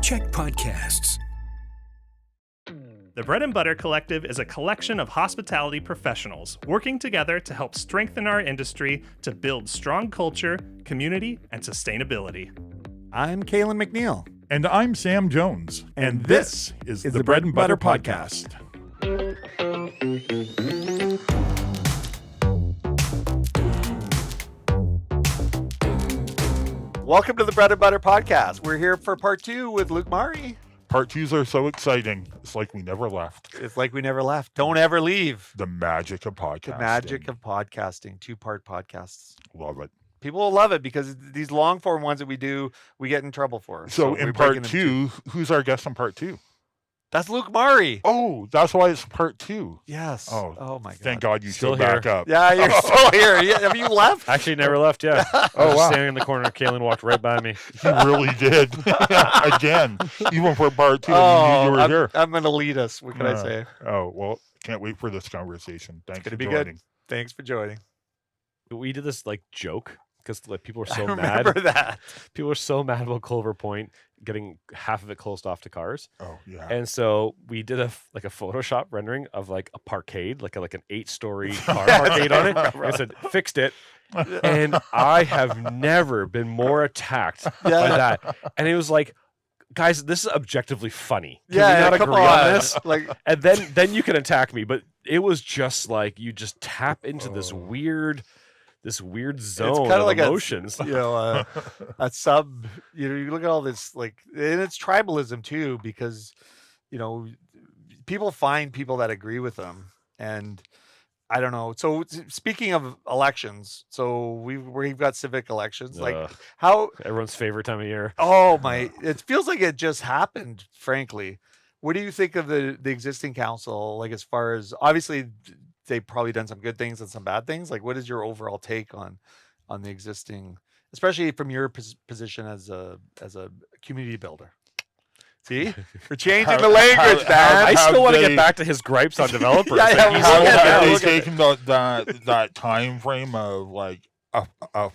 Check podcasts. The Bread and Butter Collective is a collection of hospitality professionals working together to help strengthen our industry to build strong culture, community, and sustainability. I'm Kalen McNeil. And I'm Sam Jones. And this is the Bread and Butter Podcast. Welcome to the Bread and Butter Podcast. We're here for part 2 with Luke Murray. Part 2s are so exciting. It's like we never left. It's like we never left. Don't ever leave. The magic of podcasting. The magic of podcasting. 2-part podcasts. Love it. People will love it because these long form ones that we do, we get in trouble for. So in part 2, who's our guest in part 2? That's Luke Murray. Oh, that's why it's part 2. Yes. Oh my God. Thank God you Still showed back here. up. Yeah, you're still here. Have you left? Actually, never left yet. I was just standing in the corner. Kaylin walked right by me. You really did. Again, even for part 2, I knew you were here. I'm going to lead us. What can I say? Oh, well, can't wait for this conversation. Thanks for be joining. good. Thanks for joining. We did this joke because people were so I mad. remember that. People were so mad about Culver Point getting half of it closed off to cars. Oh, yeah. And so we did a Photoshop rendering of a parkade, like an 8-story car parkade on it. I said, fixed it. And I have never been more attacked by that. And it was like, guys, this is objectively funny. Can we not agree on this? And then you can attack me. But it was just like you just tap into this weird zone of like emotions. A sub. You look at all this and it's tribalism too, because people find people that agree with them, and I don't know. So speaking of elections, so we've got civic elections. How everyone's favorite time of year. Oh my! It feels like it just happened. Frankly, what do you think of the existing council? As far as obviously they've probably done some good things and some bad things. What is your overall take on the existing, especially from your position as a community builder? See, we're changing the language, man. I still want to get back to his gripes on developers. Have they taken that time frame of a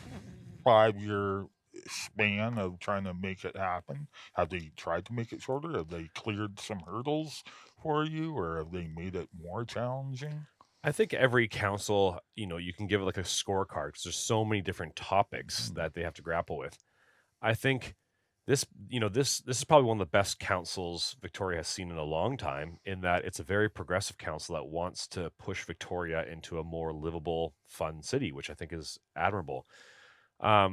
5-year span of trying to make it happen? Have they tried to make it shorter? Have they cleared some hurdles for you, or have they made it more challenging? I think every council, you can give it a scorecard because there's so many different topics that they have to grapple with. I think this is probably one of the best councils Victoria has seen in a long time, in that it's a very progressive council that wants to push Victoria into a more livable, fun city, which I think is admirable. I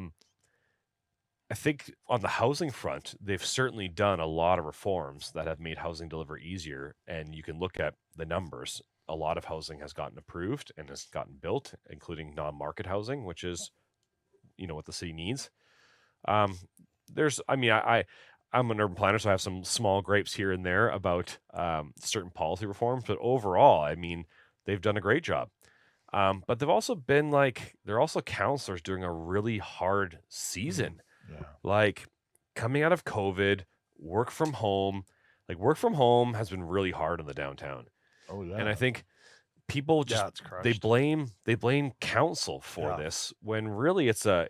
think on the housing front, they've certainly done a lot of reforms that have made housing delivery easier, and you can look at the numbers. A lot of housing has gotten approved and has gotten built, including non-market housing, which is, what the city needs. I'm an urban planner, so I have some small gripes here and there about certain policy reforms, but overall, they've done a great job. But they've also been they're also counselors during a really hard season. Yeah. Coming out of COVID, work from home has been really hard in the downtown. Oh yeah. And I think people just they blame council for this, when really it's a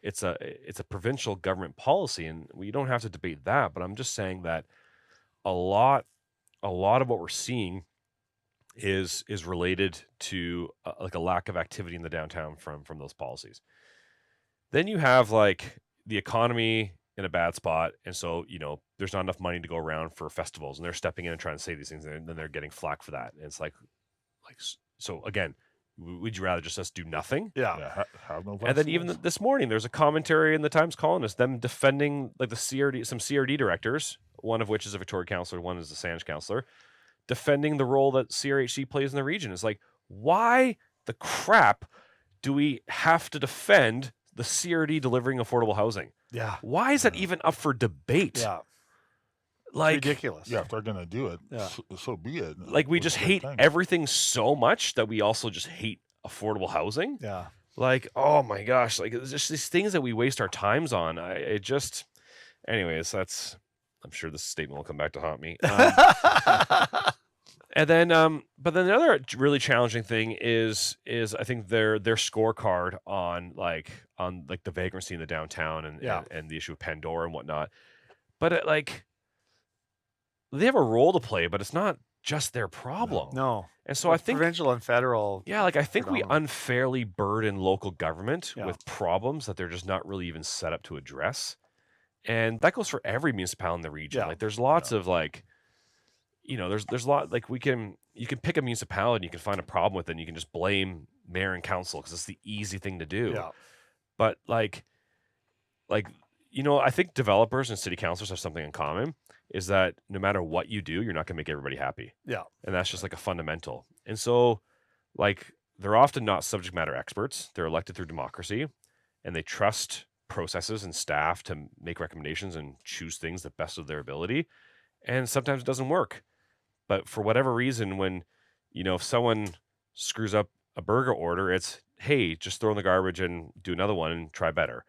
provincial government policy, and we don't have to debate that. But I'm just saying that a lot of what we're seeing is related to a lack of activity in the downtown from those policies. Then you have the economy in a bad spot, and so there's not enough money to go around for festivals, and they're stepping in and trying to say these things, and then they're getting flack for that. And it's so again, would you rather just us do nothing? Yeah. Have no festivals. And then even this morning, there's a commentary in the Times Colonist, them defending some CRD directors, one of which is a Victoria councillor, one is a Saanich councillor, defending the role that CRHC plays in the region. It's why the crap do we have to defend the CRD delivering affordable housing? Yeah. Why is that even up for debate? Yeah. Ridiculous. Yeah, if they're gonna do it, so be it. We just hate everything so much that we also just hate affordable housing. Yeah. Oh my gosh, it's just these things that we waste our times on. Anyways, I'm sure this statement will come back to haunt me. And then, but then the other really challenging thing is I think their scorecard on the vagrancy in the downtown and the issue of Pandora and whatnot. But they have a role to play, but it's not just their problem. No. And so I It's think, provincial and federal. yeah, like I think we predominantly. unfairly burden local government Yeah. with problems that they're just not really even set up to address. And that goes for every municipality in the region. Yeah. Like there's lots of like, there's a lot like you can pick a municipality, you can find a problem with it, and you can just blame mayor and council because it's the easy thing to do. Yeah. But like I think developers and city councilors have something in common, is that no matter what you do, you're not going to make everybody happy. Yeah. And that's just like a fundamental. And so like they're often not subject matter experts. They're elected through democracy, and they trust processes and staff to make recommendations and choose things the best of their ability. And sometimes it doesn't work. But for whatever reason, when, if someone screws up a burger order, it's, hey, just throw in the garbage and do another one and try better.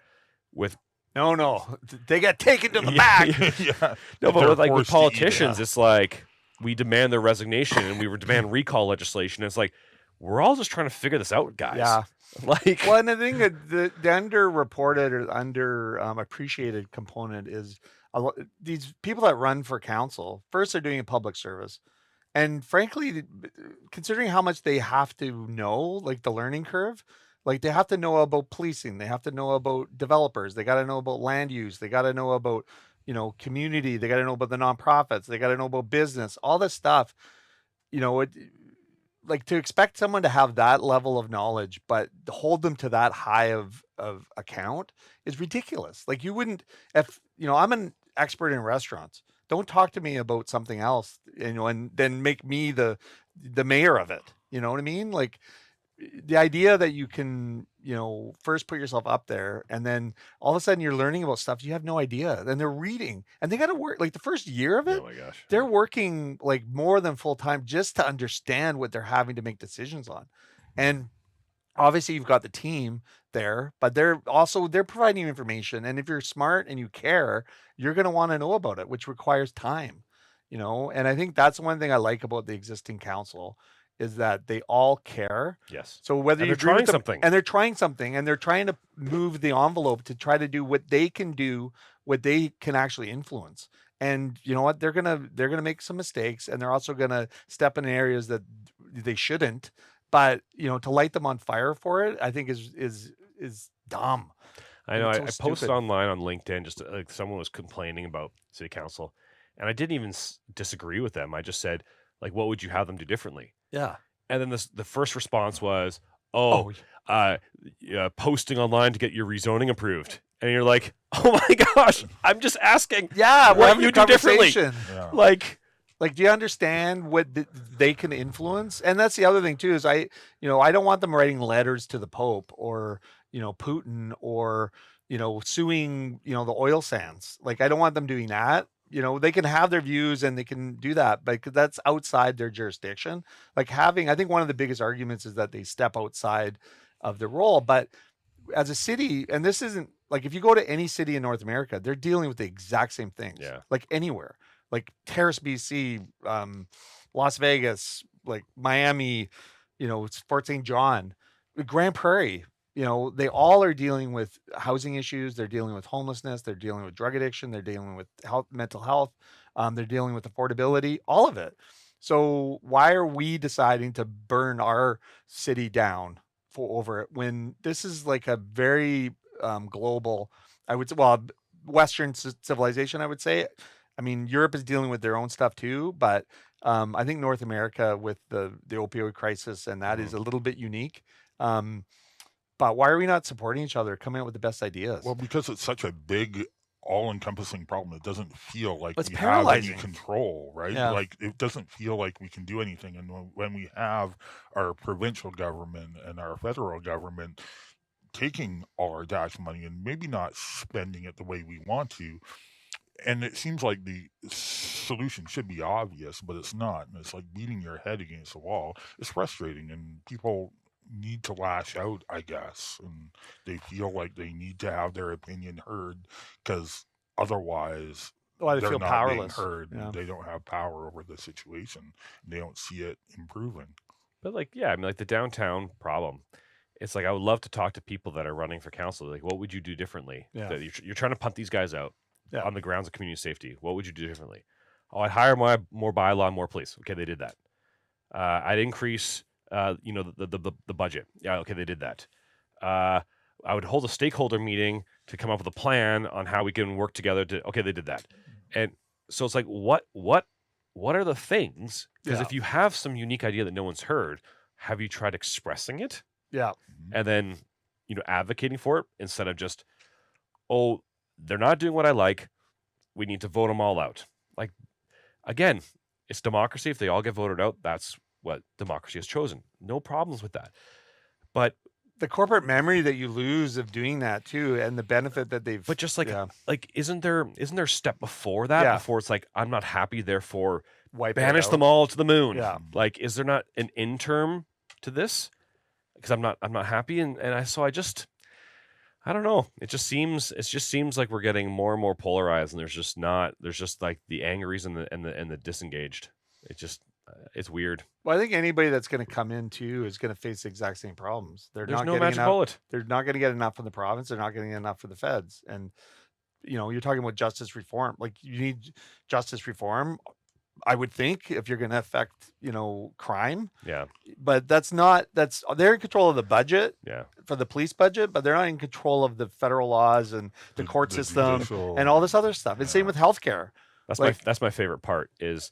With No. They got taken to the back. Yeah. No, but They're with forced to eat it. politicians, it's like we demand their resignation and we demand recall legislation. It's like we're all just trying to figure this out, guys. Yeah. Like, Well, and I think the underreported or appreciated component is these people that run for council. First, they're doing a public service, and frankly, considering how much they have to know, like the learning curve, like they have to know about policing, they have to know about developers, they got to know about land use, they got to know about community, they got to know about the nonprofits, they got to know about business, all this stuff. Like to expect someone to have that level of knowledge, but to hold them to that high of account is ridiculous. Like you wouldn't, if I'm an expert in restaurants. Don't talk to me about something else, and then make me the mayor of it. You know what I mean? Like the idea that you can, first put yourself up there, and then all of a sudden you're learning about stuff you have no idea. Then they're reading, and they got to work like the first year of it. oh my gosh. They're working like more than full time just to understand what they're having to make decisions on. And obviously you've got the team there, but they're providing you information. And if you're smart and you care, you're going to want to know about it, which requires time, and I think that's one thing I like about the existing council is that they all care. Yes. So whether And you're they're trying something. and they're trying something, and they're trying to move the envelope to try to do what they can do, what they can actually influence. And you know what? They're gonna make some mistakes, and they're also gonna step in areas that they shouldn't. But to light them on fire for it, I think is dumb. I know. It's so I posted stupid. online on LinkedIn, just like someone was complaining about city council, and I didn't even disagree with them. I just said, like, what would you have them do differently? Yeah. And then the first response was, posting online to get your rezoning approved. And you're like, oh my gosh, I'm just asking. Yeah. What you do differently? Yeah. Like, do you understand what they can influence? And that's the other thing too, is I don't want them writing letters to the Pope or, Putin or, suing, the oil sands. Like, I don't want them doing that. They can have their views and they can do that, but that's outside their jurisdiction. Like I think one of the biggest arguments is that they step outside of the role. But as a city, and this isn't like, if you go to any city in North America, they're dealing with the exact same things. Yeah. Like anywhere, like Terrace, BC, Las Vegas, like Miami, Fort St. John, Grand Prairie, they all are dealing with housing issues. They're dealing with homelessness. They're dealing with drug addiction. They're dealing with mental health. They're dealing with affordability, all of it. So why are we deciding to burn our city down over it when this is like a very global, I would say, Western civilization, I would say. I mean, Europe is dealing with their own stuff too, but I think North America with the opioid crisis, and that is a little bit unique. But why are we not supporting each other, coming up with the best ideas? Well, because it's such a big, all-encompassing problem. It doesn't feel like It's we have any paralyzing. control, right? Yeah. Like it doesn't feel like we can do anything. And when we have our provincial government and our federal government taking all our tax money and maybe not spending it the way we want to, and it seems like the solution should be obvious, but it's not. And it's like beating your head against the wall. It's frustrating, and people need to lash out, I guess, and they feel like they need to have their opinion heard because otherwise Why they they're feel not powerless. being heard. Yeah. And they don't have power over the situation. And they don't see it improving. but like, yeah, I mean, like the downtown problem. It's like I would love to talk to people that are running for council. Like, what would you do differently? Yeah. That you're trying to punt these guys out Yeah. on the grounds of community safety. What would you do differently? Oh, I'd hire more bylaw and more police. Okay, they did that. I'd increase, the budget. Yeah, okay, they did that. I would hold a stakeholder meeting to come up with a plan on how we can work together to. Okay, they did that, and so it's like, what are the things? Because Yeah. if you have some unique idea that no one's heard, have you tried expressing it Yeah. and then advocating for it instead of just, oh, they're not doing what I like, we need to vote them all out. Like, again, it's democracy. If they all get voted out, that's what democracy has chosen. No problems with that. But The corporate memory that you lose of doing that too, and the benefit that they've. just like yeah, isn't there a step before that? Yeah. Before it's like, I'm not happy, therefore wipe it banish out. them all to the moon. Yeah. Like, is there not an interim to this? Because I'm not happy, and I don't know. It just seems like we're getting more and more polarized, and there's just like the angries and the disengaged. It's weird. Well, I think anybody that's going to come in too is going to face the exact same problems. They're There's not no getting magic enough. bullet. They're not going to get enough from the province. They're not getting enough from the feds. And you're talking about justice reform. Like, you need justice reform, I would think, if you're going to affect crime. Yeah. But they're in control of the budget. Yeah. For the police budget, but they're not in control of the federal laws and the court system and all this other stuff. And same with healthcare. That's my favorite part is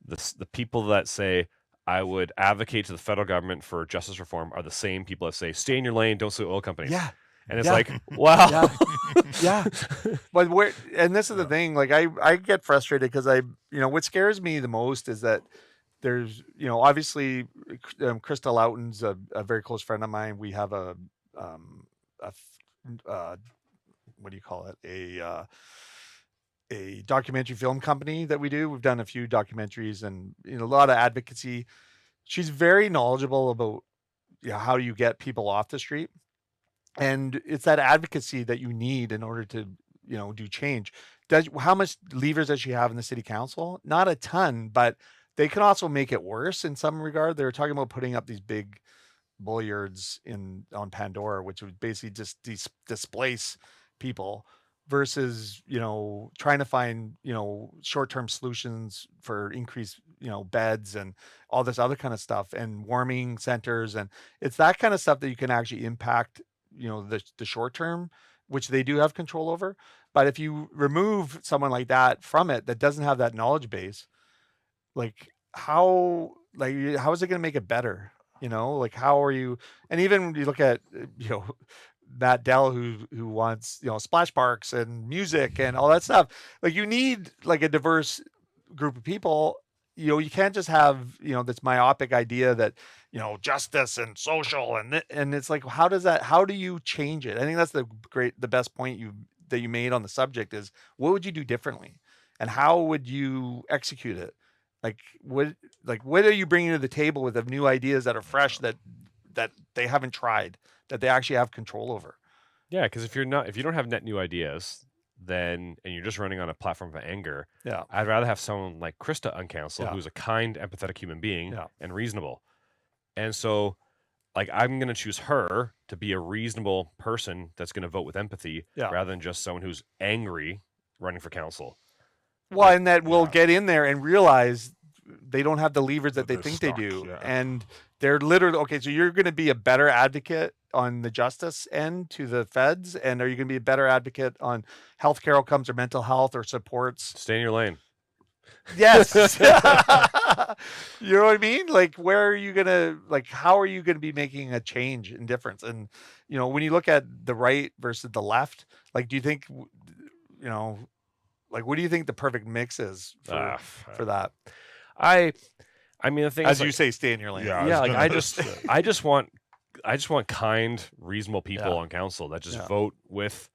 the people that say I would advocate to the federal government for justice reform are the same people that say stay in your lane, don't sue oil companies. Yeah. And it's like, wow. Yeah. But this is the thing, like I get frustrated because what scares me the most is that there's, obviously Krista Loughton's a very close friend of mine. We have a what do you call it? A documentary film company that we do. We've done a few documentaries and a lot of advocacy. She's very knowledgeable about how do you get people off the street. And it's that advocacy that you need in order to, do change. How much levers does she have in the city council? Not a ton, but they can also make it worse in some regard. They were talking about putting up these big bulliards on Pandora, which would basically just displace people versus, trying to find, short-term solutions for increased, beds and all this other kind of stuff and warming centers. And it's that kind of stuff that you can actually impact, the short term, which they do have control over. But if you remove someone like that from it, that doesn't have that knowledge base, how is it going to make it better? How are you? And even when you look at, Matt Dell, who wants, splash parks and music and all that stuff, you need a diverse group of people. You can't just have, this myopic idea that, justice and social and it's like, how do you change it? I think that's the best point that you made on the subject is, what would you do differently and how would you execute it? What are you bringing to the table with the new ideas that are fresh that they haven't tried, that they actually have control over? Yeah, because if you don't have net new ideas, and you're just running on a platform of anger, Yeah. I'd rather have someone like Krista on council Yeah. who's a kind, empathetic human being Yeah. and reasonable. And so, I'm going to choose her to be a reasonable person that's going to vote with empathy rather than just someone who's angry running for council. Well, and that will get in there and realize they don't have the levers that they think stuck, they do. yeah. And they're literally, okay, so you're going to be a better advocate on the justice end to the feds. And are you going to be a better advocate on healthcare outcomes or mental health or supports? Stay in your lane. Yes. You know what I mean? Where are you going to, how are you going to be making a change and difference? And, when you look at the right versus the left, do you think, what do you think the perfect mix is for that? I mean, the thing As is, you say, stay in your lane. Yeah. I just want kind, reasonable people Yeah. on council that just Yeah. vote with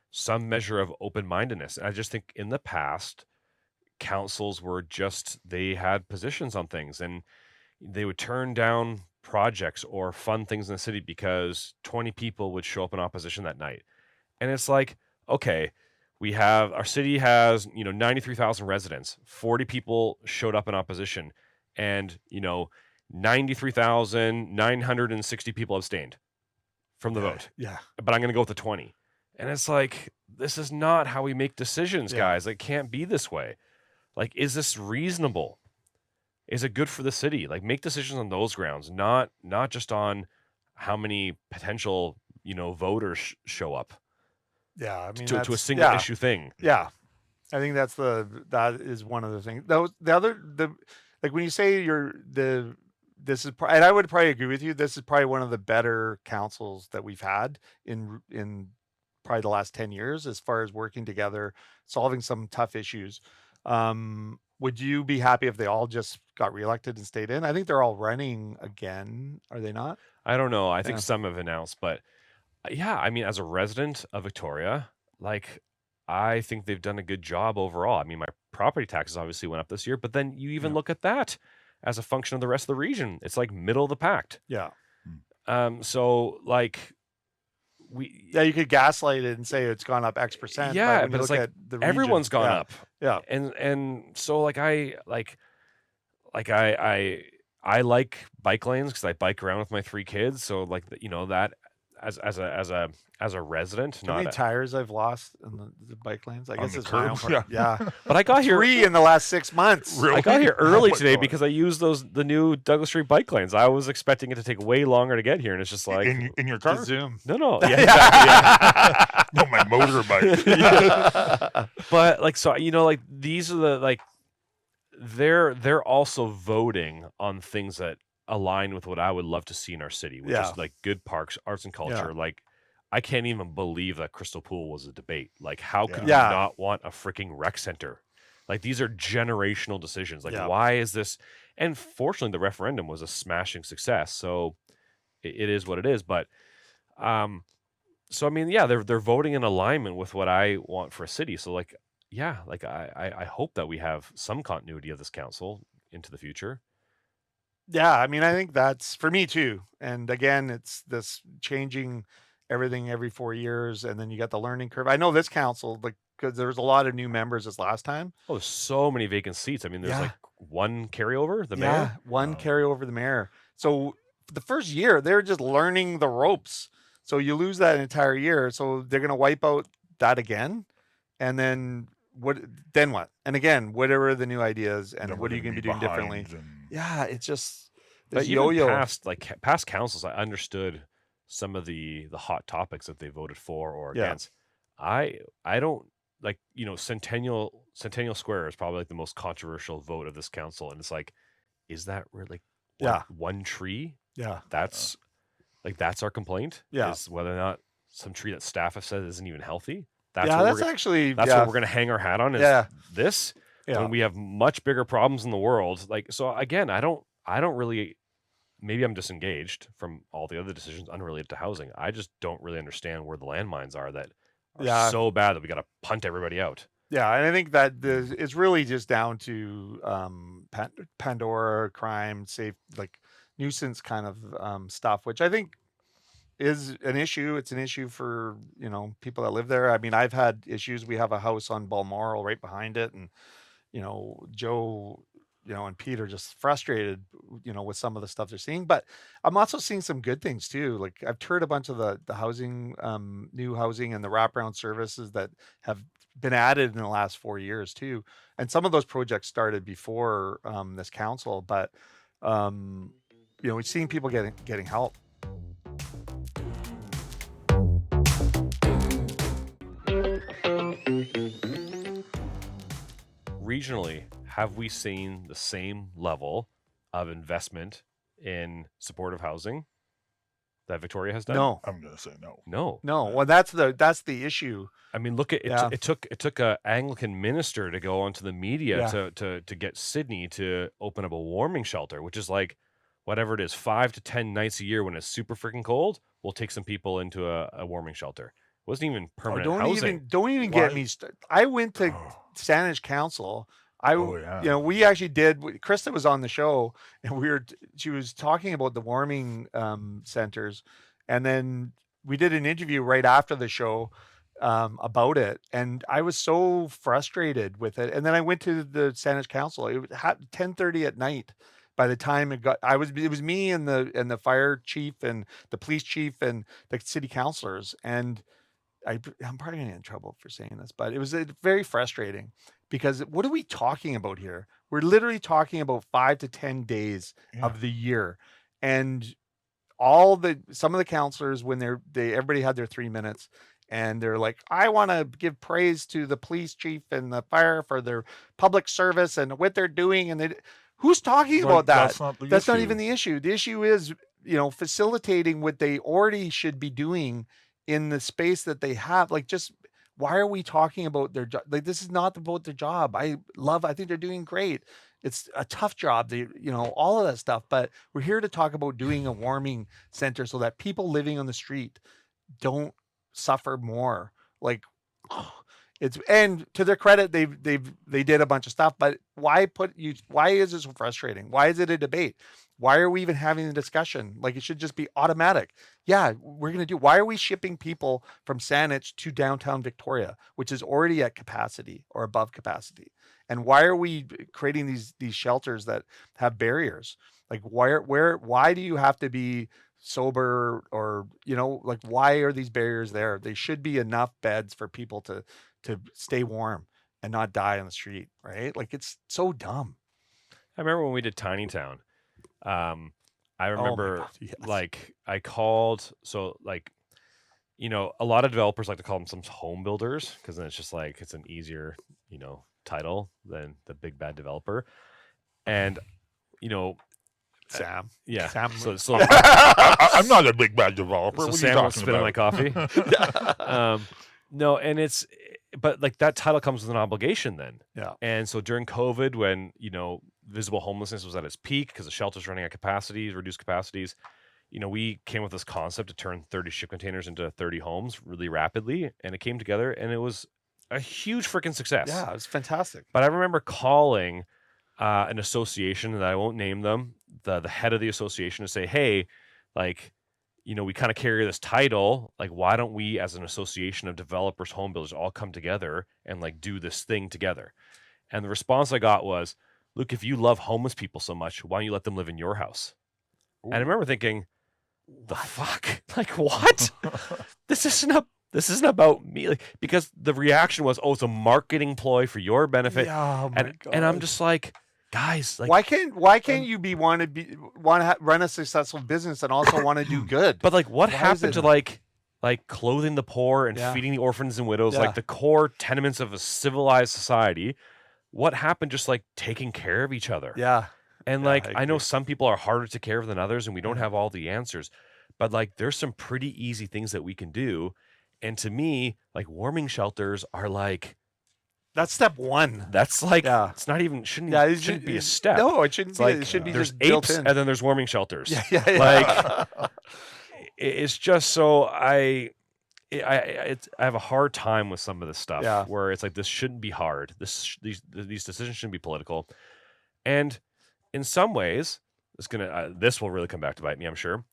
some measure of open-mindedness. And I just think in the past, councils they had positions on things and they would turn down projects or fund things in the city because 20 people would show up in opposition that night. And it's like, okay, our city has, 93,000 residents, 40 people showed up in opposition and, 93,960 people abstained from the vote. Yeah. But I'm going to go with the 20. And it's like, this is not how we make decisions, Yeah. guys. It can't be this way. Like, is this reasonable? Is it good for the city? Like, make decisions on those grounds, not just on how many potential, voters show up Yeah, I mean to a that's single issue thing. Yeah, I think that is one of the things. Like when you say and I would probably agree with you. This is probably one of the better councils that we've had in probably the last 10 years as far as working together, solving some tough issues. Would you be happy if they all just got reelected and stayed in? I think they're all running again. Are they not? I don't know. I think Yeah. some have announced, but yeah, I mean, as a resident of Victoria, like, I think they've done a good job overall. I mean, my property taxes obviously went up this year, but then you even Yeah. look at that as a function of the rest of the region. It's like middle of the pack. Yeah. So like Yeah, you could gaslight it and say it's gone up X percent. Yeah, when but you it's look like at the everyone's region, gone yeah, up. Yeah. And so like I like bike lanes because I bike around with my 3 kids. So like that as a resident, How many not tires I've lost in the bike lanes? I On guess the it's my own curb, part. Yeah. but I got here 3 in the last 6 months. Really? I got here Oh early my today God. because I used the new Douglas Street bike lanes. I was expecting it to take way longer to get here, and it's just like in your To car? Zoom. no, yeah, exactly, No, my motorbike. yeah. But like so, like these are the like they're also voting on things that align with what I would love to see in our city, which Yeah. is like good parks, arts and culture. Like I can't even believe that Crystal Pool was a debate. Like how could Yeah. you not want a freaking rec center? Like these are generational decisions. Like Yeah. why is this? And fortunately, the referendum was a smashing success. So it is what it is. But so I mean, yeah, they're voting in alignment with what I want for a city. So like, yeah, like I hope that we have some continuity of this council into the future. Yeah, I mean, I think that's for me too. And again, it's this changing everything every 4 years, and then you got the learning curve. I know this council, like, because there was a lot of new members this last time. Oh, there's so many vacant seats. I mean, there's Yeah. like one carryover, the Yeah, mayor. one Oh. carry over the mayor. So the first year, they're just learning the ropes. So you lose that entire year. So they're going to wipe out that again, and then what? Then what? And again, whatever the new ideas, and Then what are we're you gonna going to be be doing differently? behind and- Yeah, it's just But this even yo-yo. past councils, I understood some of the hot topics that they voted for or Yeah. against. I don't like Centennial Square is probably like the most controversial vote of this council, and it's like, is that really Yeah. one tree? Yeah, That's that's our complaint. Yeah. Is whether or not some tree that staff have said isn't even healthy. That's yeah, what that's we're, actually that's yeah, what we're gonna hang our hat on. Is Yeah. this yeah. when we have much bigger problems in the world? Like so again, I don't really. Maybe I'm disengaged from all the other decisions unrelated to housing. I just don't really understand where the landmines are that are Yeah. so bad that we got to punt everybody out. Yeah, and I think that it's really just down to Pandora crime, safe, like nuisance kind of stuff, which I think is an issue. It's an issue for people that live there. I mean, I've had issues. We have a house on Balmoral right behind it, and Joe, and Pete are just frustrated, with some of the stuff they're seeing. But I'm also seeing some good things too. Like I've toured a bunch of the housing, new housing and the wraparound services that have been added in the last 4 years too. And some of those projects started before this council, but we've seen people getting help. Regionally, have we seen the same level of investment in supportive housing that Victoria has done? No, I'm gonna say no. No. well, that's the issue. I mean, look at it. Yeah. It took a Anglican minister to go onto the media Yeah. to get Sydney to open up a warming shelter, which is like whatever it is, 5 to 10 nights a year when it's super freaking cold. We'll take some people into a warming shelter. It wasn't even permanent housing. Don't even Why- get me started. I went to Saanich Council. Oh, yeah. We actually did. Krista was on the show, and she was talking about the warming centers, and then we did an interview right after the show about it, and I was so frustrated with it. And then I went to the Saanich Council. It was 10:30 at night. By the time it was me and the fire chief and the police chief and the city councilors, and I'm probably gonna get in trouble for saying this, but it was very frustrating because what are we talking about here? We're literally talking about 5 to 10 days of the year, and some of the counselors, when everybody had their 3 minutes, and they're like, I want to give praise to the police chief and the fire for their public service and what they're doing, and who's talking about that? That's not even the issue. The issue is, facilitating what they already should be doing in the space that they have. Like, just why are we talking about their job? Like, this is not about their job. I think they're doing great. It's a tough job, all of that stuff. But we're here to talk about doing a warming center so that people living on the street don't suffer more. Like, and to their credit, they did a bunch of stuff. But why is this so frustrating? Why is it a debate? Why are we even having the discussion? Like, it should just be automatic. Yeah, why are we shipping people from Saanich to downtown Victoria, which is already at capacity or above capacity? And why are we creating these shelters that have barriers? Like, why do you have to be sober, or, like, why are these barriers there? They should be enough beds for people to stay warm and not die on the street, right? Like, it's so dumb. I remember when we did Tiny Town. I remember, God, yes. like, I called, so, like, a lot of developers like to call themselves home builders, because then it's just like, it's an easier, title than the big bad developer. And, Sam. Yeah. Sam. So I'm not a big bad developer. So What are Sam you won't talking spit on about? my coffee. No, and but like that title comes with an obligation then. Yeah. And so during COVID, when, visible homelessness was at its peak because the shelters running at capacities, reduced capacities, we came with this concept to turn 30 ship containers into 30 homes really rapidly. And it came together, and it was a huge freaking success. Yeah, it was fantastic. But I remember calling an association that I won't name them, the head of the association, to say, hey, like, we kind of carry this title. Like, why don't we, as an association of developers, home builders, all come together and, like, do this thing together? And the response I got was, look, if you love homeless people so much, why don't you let them live in your house? Ooh. And I remember thinking, the fuck? Like, what? This isn't about me. Like, because the reaction was, oh, it's a marketing ploy for your benefit. Yeah, and I'm just like, guys, like, why can't you want to run a successful business and also want to do good? But like, what happened to like clothing the poor and feeding the orphans and widows, like the core tenements of a civilized society? What happened just like taking care of each other? Yeah. And like, I know some people are harder to care of than others, and we don't have all the answers, but like, there's some pretty easy things that we can do. And to me, like, warming shelters are like, that's step one. That's like, it's not even, shouldn't be a step. No, it shouldn't be. Like, it should be there's just built apes, in. and then there's warming shelters. Yeah. Like, it's just so I have a hard time with some of this stuff where it's like, this shouldn't be hard. These decisions shouldn't be political. And in some ways, this will really come back to bite me, I'm sure,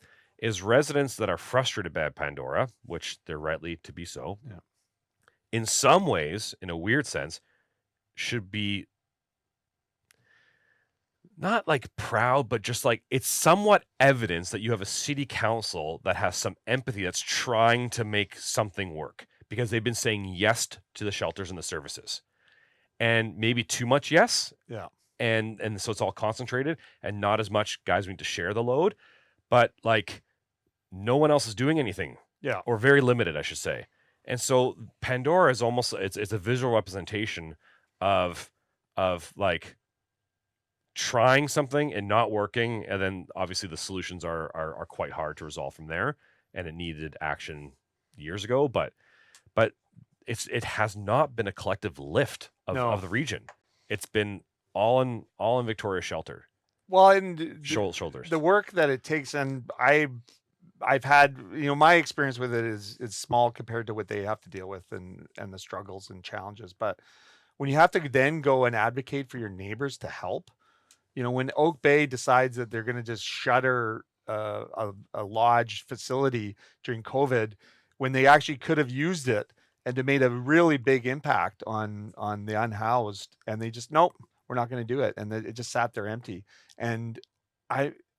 is residents that are frustrated by Pandora, which they're rightly to be so. Yeah. In some ways, in a weird sense, should be not like proud, but just like, it's somewhat evidence that you have a city council that has some empathy, that's trying to make something work, because they've been saying yes to the shelters and the services, and maybe too much yes. Yeah. And so it's all concentrated, and not as much, guys, we need to share the load, but like, no one else is doing anything. Yeah. Or very limited, I should say. And so Pandora is almost, it's a visual representation of like trying something and not working, and then obviously the solutions are quite hard to resolve from there, and it needed action years ago, but it has not been a collective lift of the region. It's been all in Victoria Shelter. Well, and shoulders. The work that it takes, and I've had, my experience with it is small compared to what they have to deal with and the struggles and challenges. But when you have to then go and advocate for your neighbors to help, when Oak Bay decides that they're going to just shutter a lodge facility during COVID, when they actually could have used it and it made a really big impact on the unhoused, and they just, nope, we're not going to do it. And it just sat there empty. And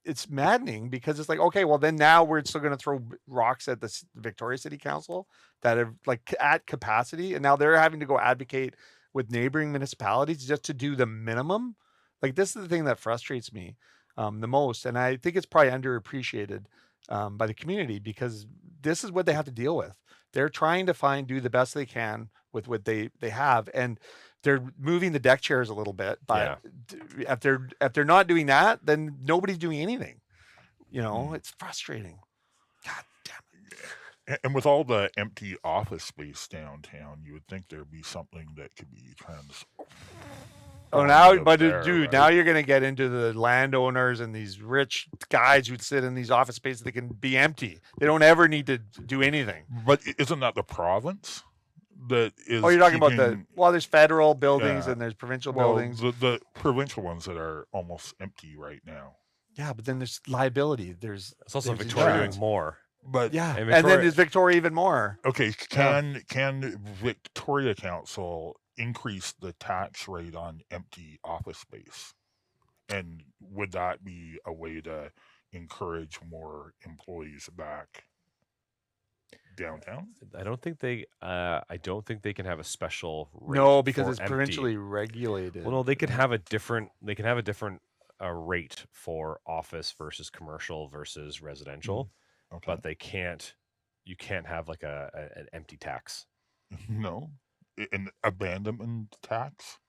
it's maddening, because it's like, okay, well then now we're still going to throw rocks at the Victoria City Council that are like at capacity, and now they're having to go advocate with neighboring municipalities just to do the minimum. Like this is the thing that frustrates me the most, and I think it's probably underappreciated by the community because this is what they have to deal with. They're trying to do the best they can with what they have, and they're moving the deck chairs a little bit. But if they're not doing that, then nobody's doing anything. It's frustrating. God damn it. And with all the empty office space downtown, you would think there'd be something that could be Oh, now, but dude, now you're going to get into the landowners and these rich guys who sit in these office spaces that can be empty. They don't ever need to do anything. But isn't that the province that is? Oh, you're talking about there's federal buildings and there's provincial buildings. The provincial ones that are almost empty right now. Yeah, but then there's liability. It's also Victoria doing more. But yeah, and then there's Victoria even more. Okay, can Victoria Council increase the tax rate on empty office space? And would that be a way to encourage more employees back downtown? I don't think they can have a special rate. No, because it's empty. provincially regulated. Well, no, they could have a different rate for office versus commercial versus residential. Okay. But you can't have like an empty tax. No. An abandonment tax?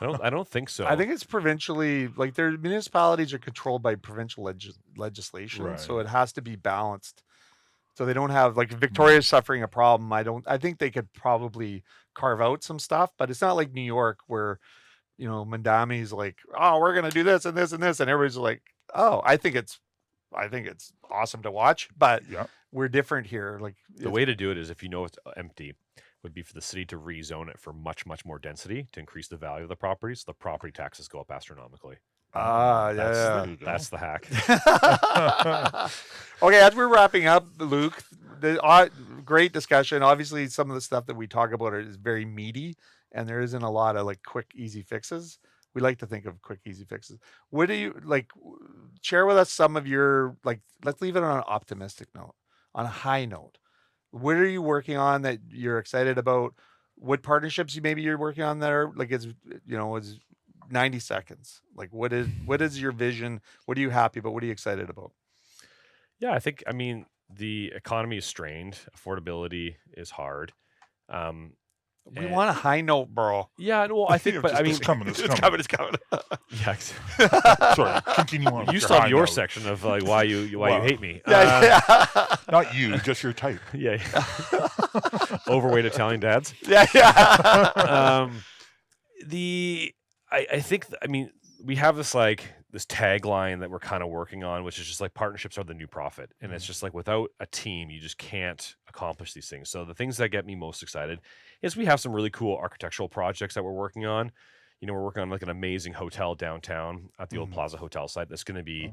I don't think so. I think it's provincially, like their municipalities are controlled by provincial legislation, Right. so it has to be balanced. So they don't have, like, Victoria's suffering a problem. I think they could probably carve out some stuff, but it's not like New York where, Mandami's like, oh, we're gonna do this and this and this, and everybody's like, oh, I think it's awesome to watch, but we're different here. Like the way to do it is, if it's empty, would be for the city to rezone it for much, much more density to increase the value of the property, so the property taxes go up astronomically. That's the hack. Okay, as we're wrapping up, Luke, great discussion. Obviously, some of the stuff that we talk about is very meaty, and there isn't a lot of quick, easy fixes. We like to think of quick, easy fixes. What do you share with us some of your, let's leave it on an optimistic note, on a high note. What are you working on that you're excited about? What partnerships you're working on that are it's 90 seconds. What is your vision? What are you happy about? What are you excited about? Yeah, I mean, the economy is strained. Affordability is hard. We want a high note, bro. Yeah, well, I think, it's coming. It's coming. Yeah. Sorry, continue on. You still have your section of why you hate me. Yeah. Not you, just your type. Yeah. Overweight Italian dads. Yeah. I think we have this tagline that we're kind of working on, which is just partnerships are the new profit, and it's just without a team you just can't accomplish these things. So the things that get me most excited is we have some really cool architectural projects that we're working on. We're working on an amazing hotel downtown at the old Plaza Hotel site that's going to be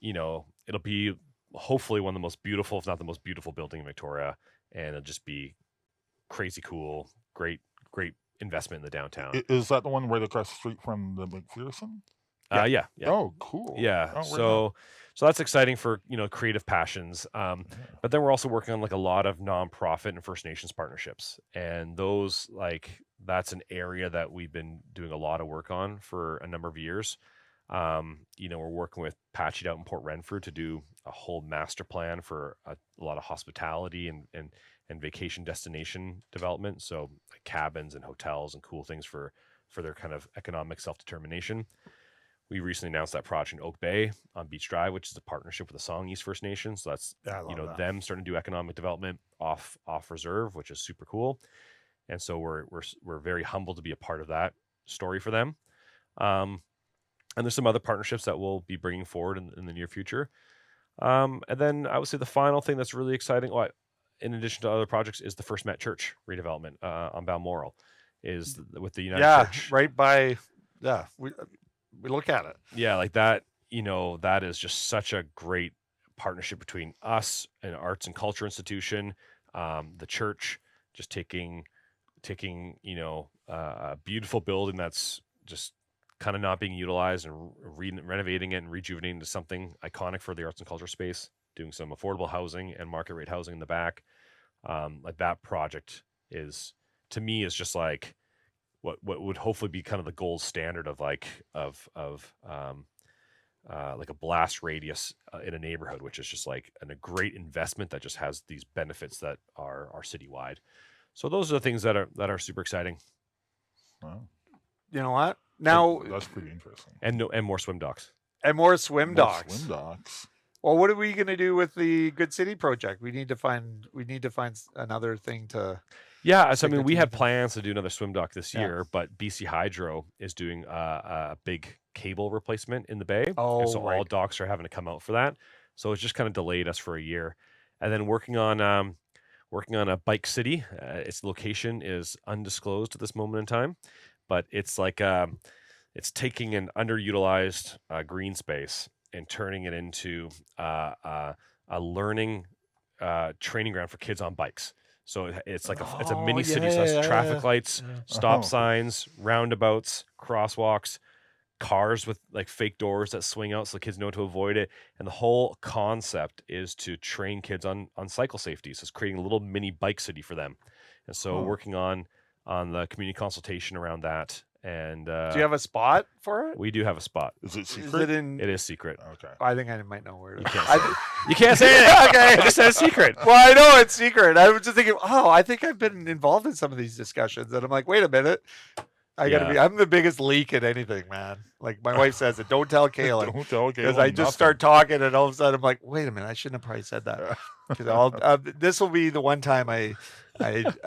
it'll be hopefully one of the most beautiful, if not the most beautiful building in Victoria, and it'll just be crazy cool, great investment in the downtown. Is that the one right across the street from the McPherson? Yeah. Oh, cool. Yeah. Oh, so that's exciting for creative passions. But then we're also working on a lot of nonprofit and First Nations partnerships, and those that's an area that we've been doing a lot of work on for a number of years. We're working with Patchy out in Port Renfrew to do a whole master plan for a lot of hospitality and vacation destination development. So cabins and hotels and cool things for their kind of economic self-determination. We recently announced that project in Oak Bay on Beach Drive, which is a partnership with the Song East First Nation. So that's them starting to do economic development off reserve, which is super cool. And so we're very humbled to be a part of that story for them. And there's some other partnerships that we'll be bringing forward in the near future. And then I would say the final thing that's really exciting, in addition to other projects, is the First Met Church redevelopment on Balmoral, is with the United Church. Right by. Yeah, we look at it. Yeah, that. That is just such a great partnership between us, an arts and culture institution, the church, just taking a beautiful building that's just kind of not being utilized and renovating it and rejuvenating into something iconic for the arts and culture space, doing some affordable housing and market rate housing in the back. That project is, to me, is just what would hopefully be kind of the gold standard of like a blast radius in a neighborhood, which is just like a great investment that just has these benefits that are citywide. So those are the things that are super exciting. Wow. You know what? Now That's pretty interesting. And more swim docks. and more swim docks. Swim docks. Well, what are we going to do with the Good City project? We need to find another thing to. Yeah, so I Stick mean, the we teeth had in. plans to do another swim dock this Yeah. year, but BC Hydro is doing a big cable replacement in the bay, Oh, and so all right. docks are having to come out for that. So it's just kind of delayed us for a year, and then working on a Bike City. Its location is undisclosed at this moment in time, but it's like it's taking an underutilized green space and turning it into a learning training ground for kids on bikes. So it's like it's a mini city. So that's traffic lights, stop Oh. signs, roundabouts, crosswalks, cars with like fake doors that swing out so the kids know to avoid it. And the whole concept is to train kids on cycle safety. So it's creating a little mini bike city for them. And so working on the community consultation around that. And Do you have a spot for it? we do have a spot. Is it Is secret? it in? It is secret. Okay. I think I might know where it is. You can't I say thi- it. You can't say it. Okay. I just said it's secret. Well, I know it's secret. I was just thinking, oh, I think I've been involved in some of these discussions, and I'm like, wait a minute, I gotta Yeah. be. I'm the biggest leak at anything, man. Like my wife says it. Don't tell Kayla. Don't tell Because Caleb I just nothing. start talking, and all of a sudden I'm like, wait a minute, I shouldn't have probably said that. Because this will be the one time I